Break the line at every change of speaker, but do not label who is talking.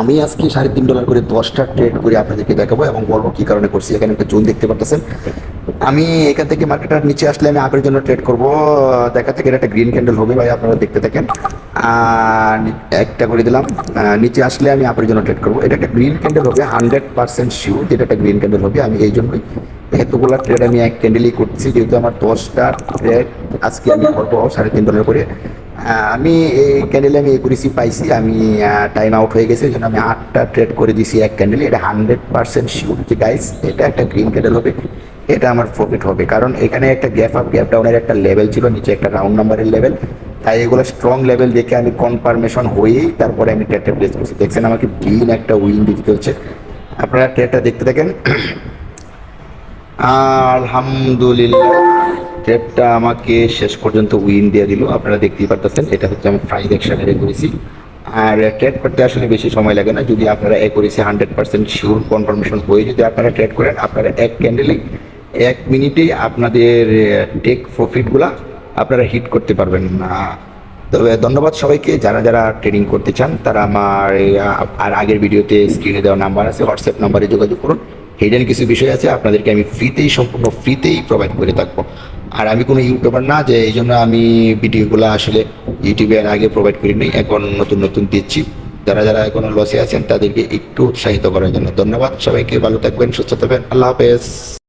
আমি আজকে $3.5 করে 10টা ট্রেড করে আপনাদেরকে দেখাবো এবং বলবো কি কারণে করছি। এখানে একটা জোন দেখতে পাচ্ছেন। আমি এখান থেকে মার্কেটের নিচে আসলে আমি আপের জন্য ট্রেড করব। দেখা থেকে এটা একটা গ্রিন ক্যান্ডেল হবে ভাই, আপনারা দেখতে থাকেন। আর একটা করে দিলাম। নিচে আসলে আমি আপের জন্য ট্রেড করব। এটা একটা গ্রিন ক্যান্ডেল হবে, 100% শিওর যেটা একটা গ্রিন ক্যান্ডেল হবে। আমি এই জন্যই এতগুলো ট্রেড আমি এক ক্যান্ডেলই করছি, যেহেতু আমার 10টা ট্রেড আজকে আমি করবো $3.5 করে। আমি এই ক্যান্ডেলে আমি একুরেসি পাইছি। আমি টাইম আউট হয়ে গেছে, এই জন্য আমি 8টা ট্রেড করে দিছি এক ক্যান্ডেলে। এটা 100% শিওর যে গাইস এটা একটা গ্রিন ক্যান্ডেল হবে, এটা আমার প্রফিট হবে। কারণ এখানে একটা গ্যাপ আপ গ্যাপ ডাউনের একটা লেভেল ছিল, নিচে একটা রাউন্ড নাম্বারের লেভেল। তাই এগুলো স্ট্রং লেভেল দেখে আমি কনফার্মেশন হয়েই তারপরে আমি ট্রেডটা প্লেস করছি। দেখছেন আমাকে গ্রিন একটা উইন দিতে চলছে। আপনারা ট্রেডটা দেখতে থাকেন। আলহামদুলিল্লাহ, ট্রেডটা আমাকে শেষ পর্যন্ত উইন দিয়ে দিল। আপনারা দেখতেই পারতেছেন, এটা হচ্ছে আমি প্রাইস অ্যাকশনের করেছি। আর ট্রেড করতে আসলে বেশি সময় লাগে না, যদি আপনারা করেছি 100% শিওর কনফার্মেশন হয়ে যদি আপনারা ট্রেড করেন, আপনারা এক ক্যান্ডেলেই 1 মিনিটেই আপনাদের টেক প্রফিটগুলা আপনারা হিট করতে পারবেন না। তবে ধন্যবাদ সবাইকে। যারা যারা ট্রেডিং করতে চান তারা আমার আর আগের ভিডিওতে স্ক্রিনে দেওয়া নাম্বার আছে, হোয়াটসঅ্যাপ নাম্বারে যোগাযোগ করুন। হিডেন কিছু বিষয় আছে, আপনাদেরকে আমি ফ্রিতেই, সম্পূর্ণ ফ্রিতেই প্রোভাইড করে থাকবো। আর আমি কোনো ইউটিউবার না যে এই জন্য আমি ভিডিওগুলো আসলে ইউটিউবে আর আগে প্রোভাইড করিনি, এখন নতুন নতুন দিচ্ছি। যারা যারা এখনো লসে আছেন তাদেরকে একটু উৎসাহিত করার জন্য ধন্যবাদ সবাইকে। ভালো থাকবেন, সুস্থ থাকবেন, আল্লাহ হাফেজ।